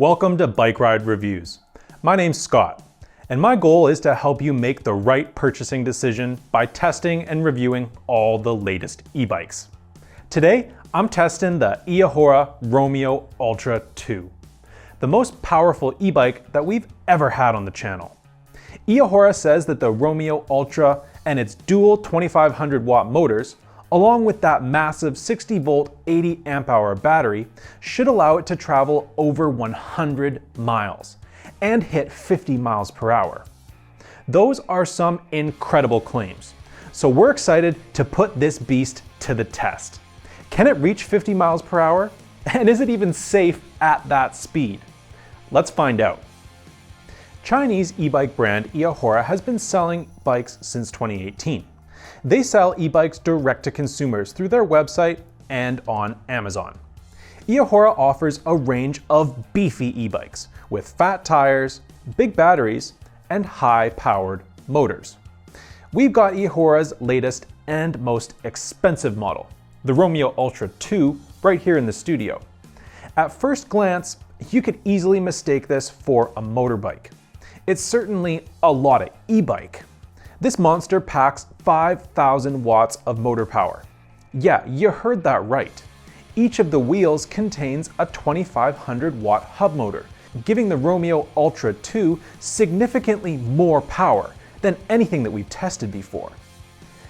Welcome to BikeRide Reviews. My name's Scott, and my goal is to help you make the right purchasing decision by testing and reviewing all the latest e-bikes. Today, I'm testing the Eahora Romeo Ultra II, the most powerful e-bike that we've ever had on the channel. Eahora says that the Romeo Ultra and its dual 2500 watt motors, along with that massive 60 volt 80 amp hour battery, should allow it to travel over 100 miles and hit 50 miles per hour. Those are some incredible claims, so we're excited to put this beast to the test. Can it reach 50 miles per hour? And is it even safe at that speed? Let's find out. Chinese e-bike brand Eahora has been selling bikes since 2018. They sell e-bikes direct to consumers through their website and on Amazon. Eahora offers a range of beefy e-bikes with fat tires, big batteries, and high-powered motors. We've got Eahora's latest and most expensive model, the Romeo Ultra II, right here in the studio. At first glance, you could easily mistake this for a motorbike. It's certainly a lot of e-bike. This monster packs 5,000 watts of motor power. Yeah, you heard that right. Each of the wheels contains a 2,500 watt hub motor, giving the Romeo Ultra II significantly more power than anything that we've tested before.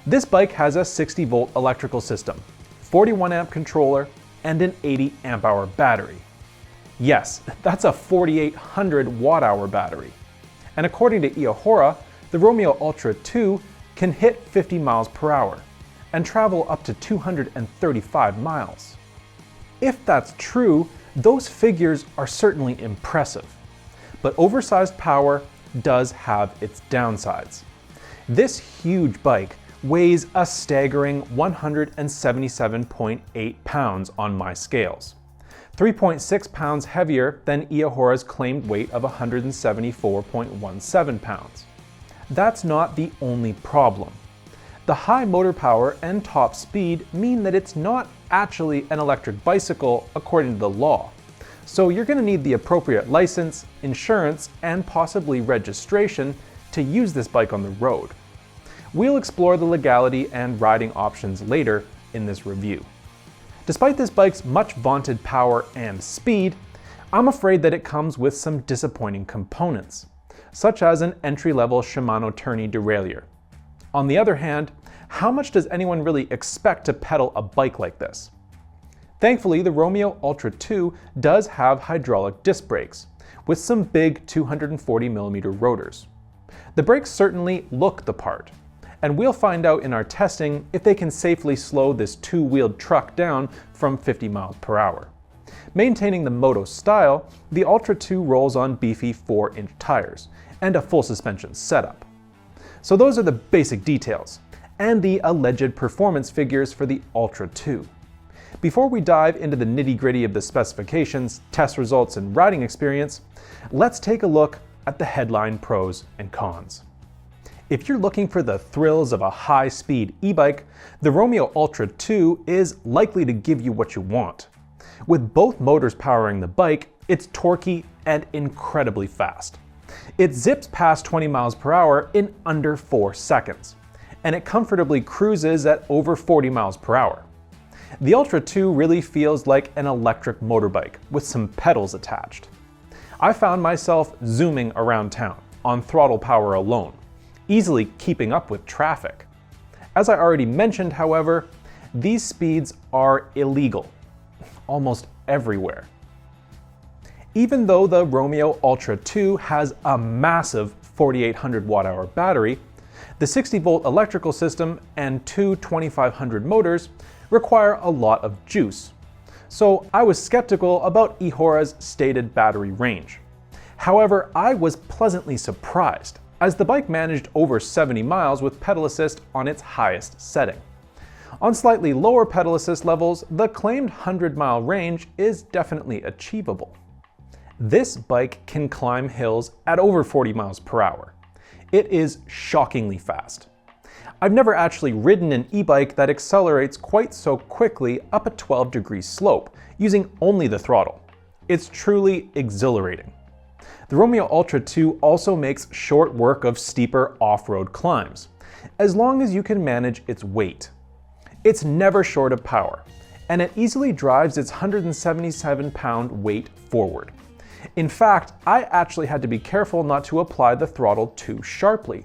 This bike has a 60 volt electrical system, 41 amp controller, and an 80 amp hour battery. Yes, that's a 4,800 watt hour battery. And according to Eahora, the Romeo Ultra II can hit 50 miles per hour and travel up to 235 miles. If that's true, those figures are certainly impressive. But oversized power does have its downsides. This huge bike weighs a staggering 177.8 pounds on my scales, 3.6 pounds heavier than Eahora's claimed weight of 174.17 pounds. That's not the only problem. The high motor power and top speed mean that it's not actually an electric bicycle according to the law. So you're going to need the appropriate license, insurance, and possibly registration to use this bike on the road. We'll explore the legality and riding options later in this review. Despite this bike's much vaunted power and speed, I'm afraid that it comes with some disappointing components, such as an entry-level Shimano tourney derailleur. On the other hand, how much does anyone really expect to pedal a bike like this? Thankfully, the Romeo Ultra II does have hydraulic disc brakes, with some big 240mm rotors. The brakes certainly look the part, and we'll find out in our testing if they can safely slow this two-wheeled truck down from 50 miles per hour. Maintaining the moto style, the Ultra II rolls on beefy 4-inch tires and a full suspension setup. So those are the basic details and the alleged performance figures for the Ultra II. Before we dive into the nitty-gritty of the specifications, test results, and riding experience, let's take a look at the headline pros and cons. If you're looking for the thrills of a high-speed e-bike, the Romeo Ultra II is likely to give you what you want. With both motors powering the bike, it's torquey and incredibly fast. It zips past 20 miles per hour in under 4 seconds, and it comfortably cruises at over 40 miles per hour. The Ultra II really feels like an electric motorbike with some pedals attached. I found myself zooming around town on throttle power alone, easily keeping up with traffic. As I already mentioned, however, these speeds are illegal almost everywhere. Even though the Romeo Ultra II has a massive 4,800 watt hour battery, the 60 volt electrical system and two 2,500 motors require a lot of juice. So I was skeptical about Eahora's stated battery range. However, I was pleasantly surprised, as the bike managed over 70 miles with pedal assist on its highest setting. On slightly lower pedal assist levels, the claimed 100-mile range is definitely achievable. This bike can climb hills at over 40 miles per hour. It is shockingly fast. I've never actually ridden an e-bike that accelerates quite so quickly up a 12-degree slope, using only the throttle. It's truly exhilarating. The Romeo Ultra II also makes short work of steeper off-road climbs, as long as you can manage its weight. It's never short of power, and it easily drives its 177-pound weight forward. In fact, I actually had to be careful not to apply the throttle too sharply,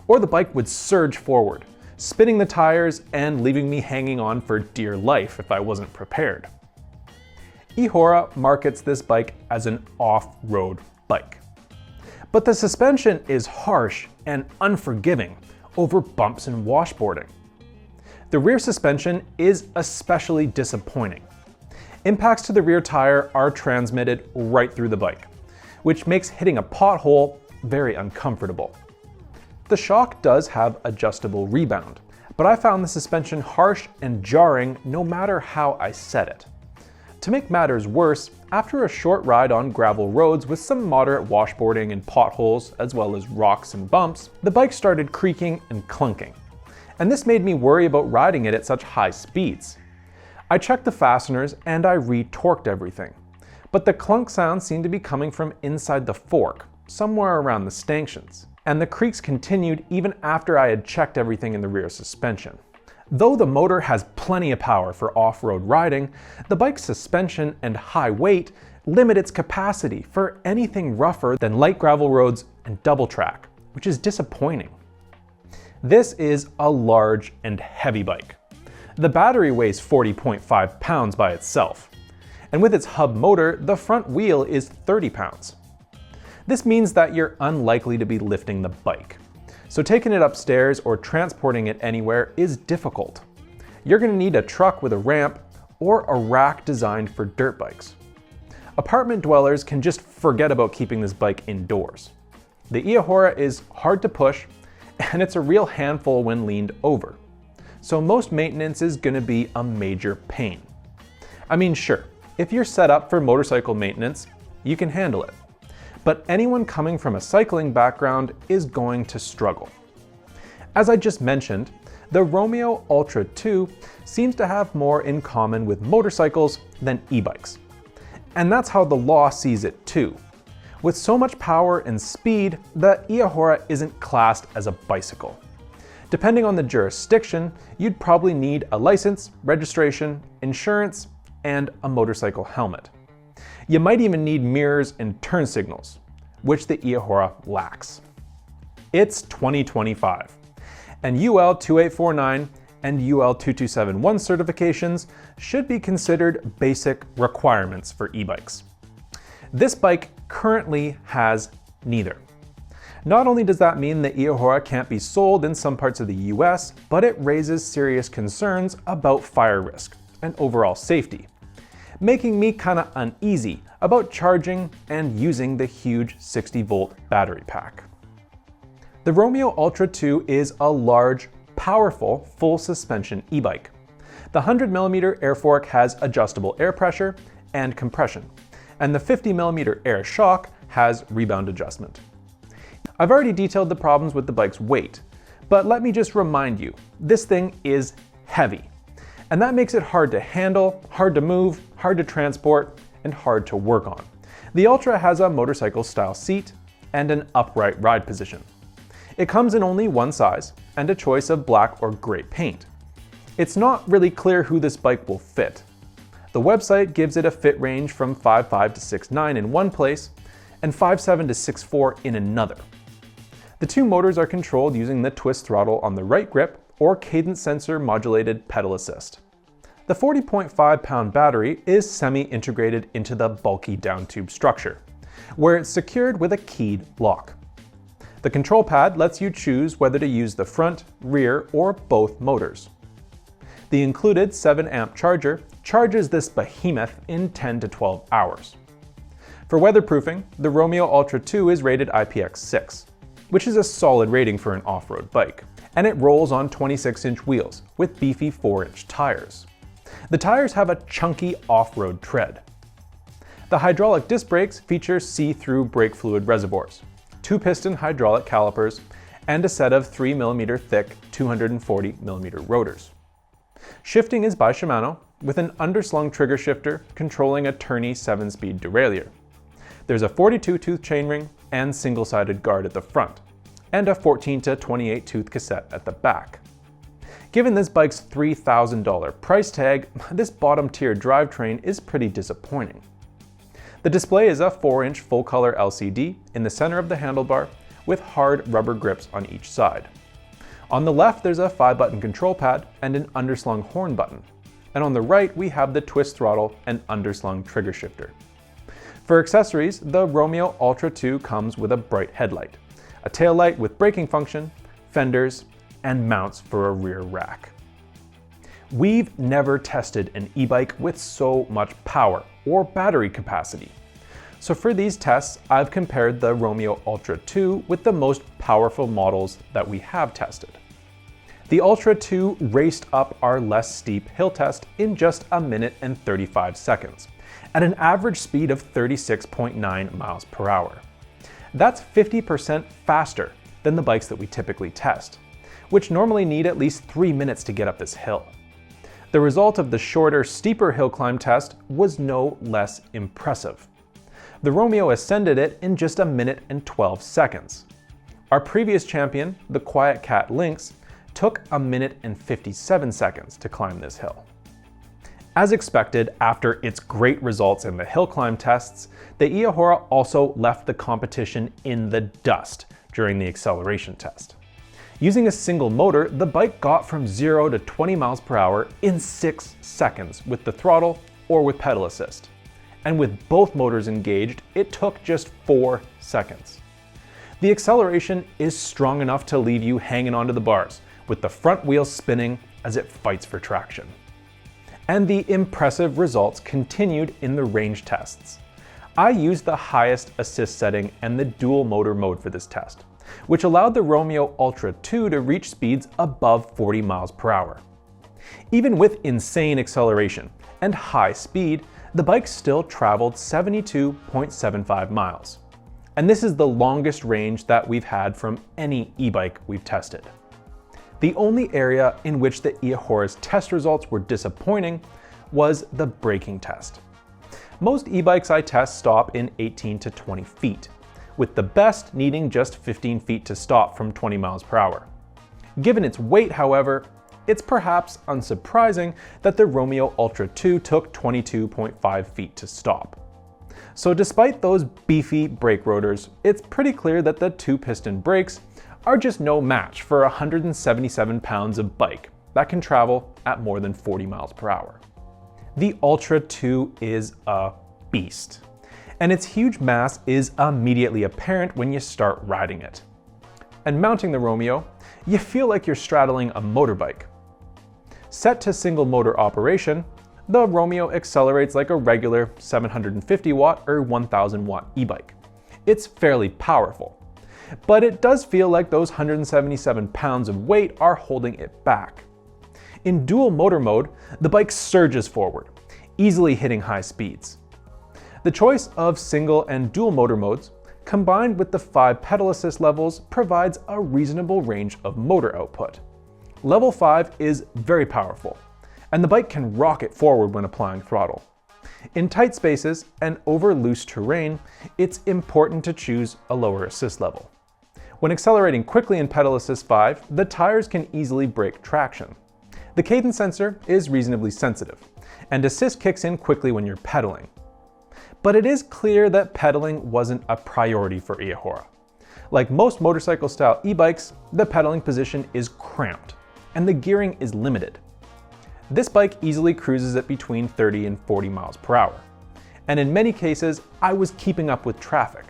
or the bike would surge forward, spinning the tires and leaving me hanging on for dear life if I wasn't prepared. Eahora markets this bike as an off-road bike. But the suspension is harsh and unforgiving over bumps and washboarding. The rear suspension is especially disappointing. Impacts to the rear tire are transmitted right through the bike, which makes hitting a pothole very uncomfortable. The shock does have adjustable rebound, but I found the suspension harsh and jarring no matter how I set it. To make matters worse, after a short ride on gravel roads with some moderate washboarding and potholes, as well as rocks and bumps, the bike started creaking and clunking. And this made me worry about riding it at such high speeds. I checked the fasteners and I re-torqued everything, but the clunk sound seemed to be coming from inside the fork, somewhere around the stanchions, and the creaks continued even after I had checked everything in the rear suspension. Though the motor has plenty of power for off-road riding, the bike's suspension and high weight limit its capacity for anything rougher than light gravel roads and double track, which is disappointing. This is a large and heavy bike. The battery weighs 40.5 pounds by itself, and with its hub motor, the front wheel is 30 pounds. This means that you're unlikely to be lifting the bike, so taking it upstairs or transporting it anywhere is difficult. You're going to need a truck with a ramp or a rack designed for dirt bikes. Apartment dwellers can just forget about keeping this bike indoors. The Eahora is hard to push, and it's a real handful when leaned over, so most maintenance is going to be a major pain. I mean, sure, if you're set up for motorcycle maintenance, you can handle it. But anyone coming from a cycling background is going to struggle. As I just mentioned, the Romeo Ultra II seems to have more in common with motorcycles than e-bikes. And that's how the law sees it too. With so much power and speed, the Eahora isn't classed as a bicycle. Depending on the jurisdiction, you'd probably need a license, registration, insurance, and a motorcycle helmet. You might even need mirrors and turn signals, which the Eahora lacks. It's 2025, and UL 2849 and UL 2271 certifications should be considered basic requirements for e-bikes. This bike currently has neither. Not only does that mean the Eahora can't be sold in some parts of the US, but it raises serious concerns about fire risk and overall safety, making me kinda uneasy about charging and using the huge 60-volt battery pack. The Romeo Ultra II is a large, powerful, full suspension e-bike. The 100mm air fork has adjustable air pressure and compression, and the 50mm air shock has rebound adjustment. I've already detailed the problems with the bike's weight, but let me just remind you, this thing is heavy. And that makes it hard to handle, hard to move, hard to transport, and hard to work on. The Ultra has a motorcycle style seat and an upright ride position. It comes in only one size and a choice of black or gray paint. It's not really clear who this bike will fit. The website gives it a fit range from 5'5" to 6'9" in one place and 5'7" to 6'4" in another. The two motors are controlled using the twist throttle on the right grip or cadence sensor modulated pedal assist. The 40.5 pound battery is semi-integrated into the bulky down tube structure, where it's secured with a keyed lock. The control pad lets you choose whether to use the front, rear, or both motors. The included 7 amp charger charges this behemoth in 10 to 12 hours. For weatherproofing, the Romeo Ultra II is rated IPX6, which is a solid rating for an off-road bike, and it rolls on 26-inch wheels with beefy 4-inch tires. The tires have a chunky off-road tread. The hydraulic disc brakes feature see-through brake fluid reservoirs, 2-piston hydraulic calipers, and a set of 3mm thick 240mm rotors. Shifting is by Shimano, with an underslung trigger shifter controlling a turny 7-speed derailleur. There's a 42-tooth chainring and single-sided guard at the front, and a 14 to 28-tooth cassette at the back. Given this bike's $3,000 price tag, this bottom-tier drivetrain is pretty disappointing. The display is a 4-inch full-color LCD in the center of the handlebar with hard rubber grips on each side. On the left, there's a 5-button control pad and an underslung horn button. And on the right, we have the twist throttle and underslung trigger shifter. For accessories, the Romeo Ultra II comes with a bright headlight, a taillight with braking function, fenders, and mounts for a rear rack. We've never tested an e-bike with so much power or battery capacity. So for these tests, I've compared the Romeo Ultra II with the most powerful models that we have tested. The Ultra II raced up our less steep hill test in just 1 minute and 35 seconds, at an average speed of 36.9 miles per hour. That's 50% faster than the bikes that we typically test, which normally need at least 3 minutes to get up this hill. The result of the shorter, steeper hill climb test was no less impressive. The Romeo ascended it in just 1 minute and 12 seconds. Our previous champion, the Quiet Cat Lynx, took 1 minute and 57 seconds to climb this hill. As expected, after its great results in the hill climb tests, the Eahora also left the competition in the dust during the acceleration test. Using a single motor, the bike got from 0 to 20 miles per hour in 6 seconds with the throttle or with pedal assist. And with both motors engaged, it took just 4 seconds. The acceleration is strong enough to leave you hanging onto the bars, with the front wheels spinning as it fights for traction. And the impressive results continued in the range tests. I used the highest assist setting and the dual motor mode for this test, which allowed the Romeo Ultra II to reach speeds above 40 miles per hour. Even with insane acceleration and high speed, the bike still traveled 72.75 miles. And this is the longest range that we've had from any e-bike we've tested. The only area in which the Eahora's test results were disappointing was the braking test. Most e-bikes I test stop in 18 to 20 feet, with the best needing just 15 feet to stop from 20 miles per hour. Given its weight, however, it's perhaps unsurprising that the Romeo Ultra II took 22.5 feet to stop. So despite those beefy brake rotors, it's pretty clear that the 2-piston brakes are just no match for 177 pounds of bike that can travel at more than 40 miles per hour. The Ultra II is a beast, and its huge mass is immediately apparent when you start riding it. And mounting the Romeo, you feel like you're straddling a motorbike. Set to single motor operation, the Romeo accelerates like a regular 750 watt or 1000 watt e-bike. It's fairly powerful, but it does feel like those 177 pounds of weight are holding it back. In dual motor mode, the bike surges forward, easily hitting high speeds. The choice of single and dual motor modes, combined with the 5 pedal assist levels, provides a reasonable range of motor output. Level 5 is very powerful, and the bike can rocket forward when applying throttle. In tight spaces and over loose terrain, it's important to choose a lower assist level. When accelerating quickly in pedal assist 5, the tires can easily break traction. The cadence sensor is reasonably sensitive, and assist kicks in quickly when you're pedaling. But it is clear that pedaling wasn't a priority for Eahora. Like most motorcycle-style e-bikes, the pedaling position is cramped, and the gearing is limited. This bike easily cruises at between 30 and 40 miles per hour. And in many cases, I was keeping up with traffic,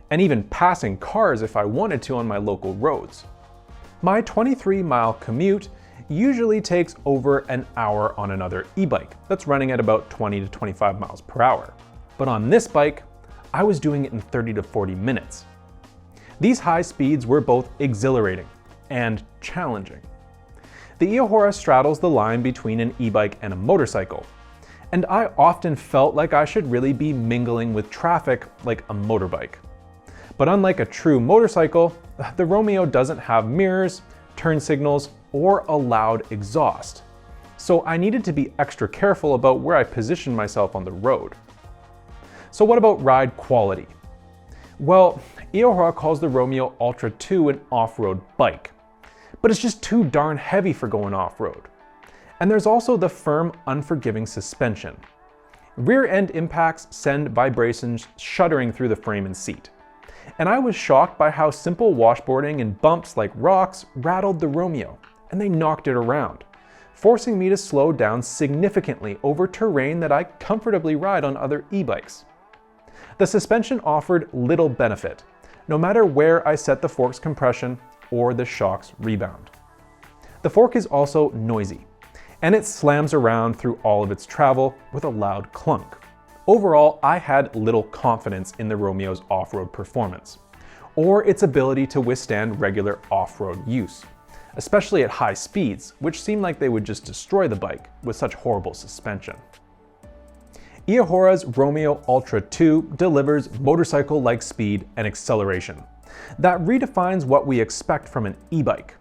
and even passing cars if I wanted to on my local roads. My 23-mile commute usually takes over an hour on another e-bike that's running at about 20 to 25 miles per hour. But on this bike, I was doing it in 30 to 40 minutes. These high speeds were both exhilarating and challenging. The Eahora straddles the line between an e-bike and a motorcycle, and I often felt like I should really be mingling with traffic like a motorbike. But unlike a true motorcycle, the Romeo doesn't have mirrors, turn signals, or a loud exhaust. so I needed to be extra careful about where I positioned myself on the road. So what about ride quality? Well, Eahora calls the Romeo Ultra II an off-road bike, but it's just too darn heavy for going off-road. And there's also the firm, unforgiving suspension. Rear end impacts send vibrations shuddering through the frame and seat. And I was shocked by how simple washboarding and bumps like rocks rattled the Romeo, and they knocked it around, forcing me to slow down significantly over terrain that I comfortably ride on other e-bikes. The suspension offered little benefit, no matter where I set the fork's compression or the shock's rebound. The fork is also noisy, and it slams around through all of its travel with a loud clunk. Overall, I had little confidence in the Romeo's off-road performance, or its ability to withstand regular off-road use, especially at high speeds, which seemed like they would just destroy the bike with such horrible suspension. Eahora's Romeo Ultra II delivers motorcycle-like speed and acceleration that redefines what we expect from an e-bike.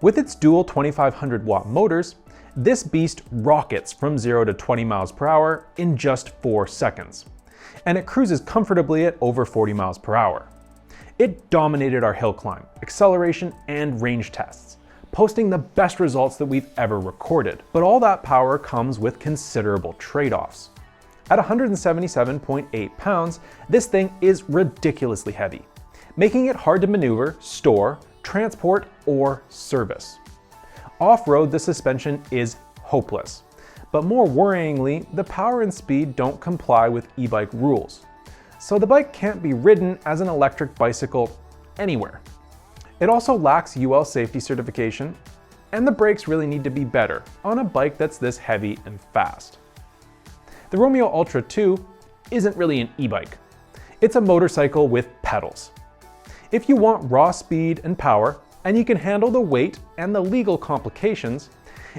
With its dual 2500 watt motors, this beast rockets from 0 to 20 miles per hour in just 4 seconds, and it cruises comfortably at over 40 miles per hour. It dominated our hill climb, acceleration, and range tests, posting the best results that we've ever recorded. But all that power comes with considerable trade-offs. At 177.8 pounds, this thing is ridiculously heavy, making it hard to maneuver, store, transport, or service. Off-road, the suspension is hopeless, but more worryingly, the power and speed don't comply with e-bike rules. So the bike can't be ridden as an electric bicycle anywhere. It also lacks UL safety certification, and the brakes really need to be better on a bike that's this heavy and fast. The Romeo Ultra II isn't really an e-bike. It's a motorcycle with pedals. If you want raw speed and power, and you can handle the weight and the legal complications,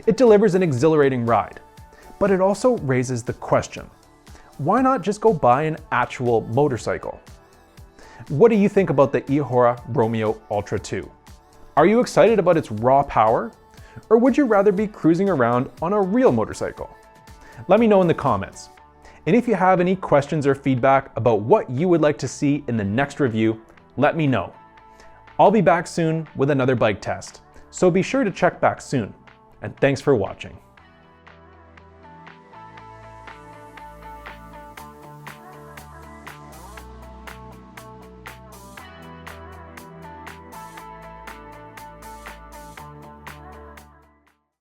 it delivers an exhilarating ride. But it also raises the question, why not just go buy an actual motorcycle? What do you think about the Eahora Romeo Ultra II? Are you excited about its raw power? Or would you rather be cruising around on a real motorcycle? Let me know in the comments. And if you have any questions or feedback about what you would like to see in the next review, let me know. I'll be back soon with another bike test, so be sure to check back soon. And thanks for watching.